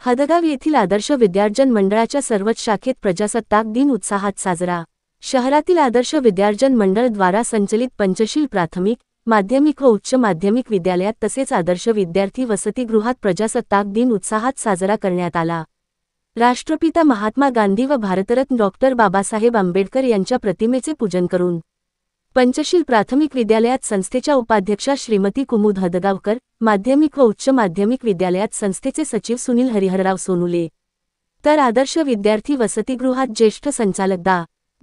हदगाव येथील आदर्श विद्यार्जन मंडळाच्या सर्वच शाखेत प्रजासत्ताक दिन उत्साहात साजरा। शहरातील आदर्श विद्यार्जन मंडळ द्वारा संचलित पंचशील प्राथमिक, माध्यमिक व उच्च माध्यमिक विद्यालयात तसेच आदर्श विद्यार्थी वसतिगृहात प्रजासत्ताक दिन उत्साहात साजरा करण्यात आला। राष्ट्रपिता महात्मा गांधी व भारतरत्न डॉक्टर बाबासाहेब आंबेडकर यांच्या प्रतिमेचे पूजन करून पंचशील प्राथमिक विद्यालयात संस्थेच्या उपाध्यक्षा श्रीमती कुमुद हदगावकर, माध्यमिक व उच्च माध्यमिक विद्यालयात संस्थेचे सचिव सुनील हरिहरराव सोनुले, तर आदर्श विद्यार्थी वसतिगृहात ज्येष्ठ संचालक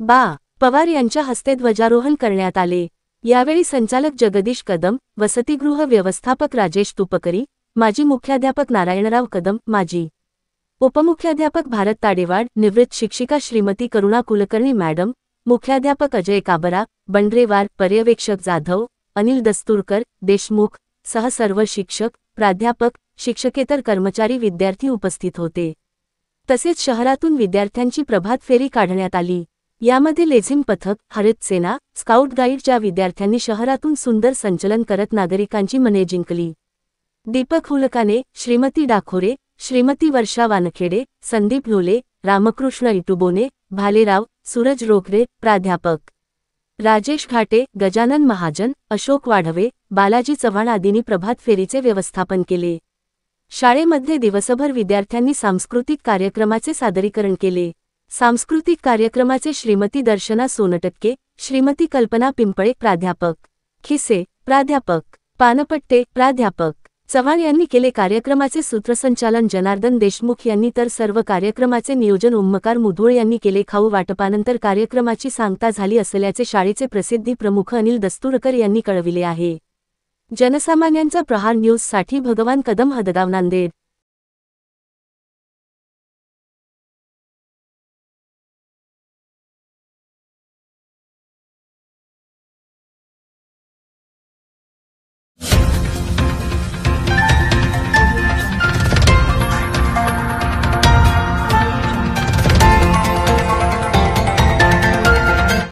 बा पवार यांच्या हस्ते ध्वजारोहण करण्यात आले। यावेळी संचालक जगदीश कदम, वसतिगृह व्यवस्थापक राजेश तुपकरी, माजी मुख्याध्यापक नारायणराव कदम, माजी उपमुख्याध्यापक भारत ताडेवाड, निवृत्त शिक्षिका श्रीमती करुणा कुलकर्णी मॅडम, मुख्याध्यापक अजय काबरा, बंड्रेवार, पर्यवेक्षक जाधव, अनिल दस्तुरकर, देशमुख सह सर्व शिक्षक, प्राध्यापक, शिक्षकेतर कर्मचारी विद्यार्थी उपस्थित होते। तसेच शहरातून विद्यार्थ्यांची प्रभात फेरी काढण्यात आली। यामध्ये लेझिम पथक, हरित सेना, स्काउट गाईडच्या विद्यार्थ्यांनी शहरातून सुंदर संचलन करत नागरिकांची मने जिंकली। दीपक हुलकाने, श्रीमती डाखोरे, श्रीमती वर्षा वानखेडे, संदीप लोले, रामकृष्ण इटुबोने, भालेराव, सूरज रोकरे, प्राध्यापक राजेश घाटे, गजानन महाजन, अशोक वाढवे, बालाजी चव्हाण आदींनी प्रभात फेरीचे व्यवस्थापन केले। शाळेमध्ये दिवसभर विद्यार्थ्यांनी सांस्कृतिक कार्यक्रमाचे सादरीकरण केले। सांस्कृतिक कार्यक्रमाचे श्रीमती दर्शना सोनटक्के, श्रीमती कल्पना पिंपळे, प्राध्यापक खिसे, प्राध्यापक पानपट्टे, प्राध्यापक चव्हाण यांनी केले। कार्यक्रमाचे सूत्रसंचालन जनार्दन देशमुख यांनी तर सर्व कार्यक्रमाचे नियोजन ओमकार मुधोळ यांनी केले। खाऊ वाटपानंतर कार्यक्रमाची सांगता झाली असल्याचे शाळेचे प्रसिद्धी प्रमुख अनिल दस्तुरकर यांनी कळविले आहे। जनसामान्यांचा प्रहार न्यूज साठी भगवान कदम, हदगाव, नांदेड।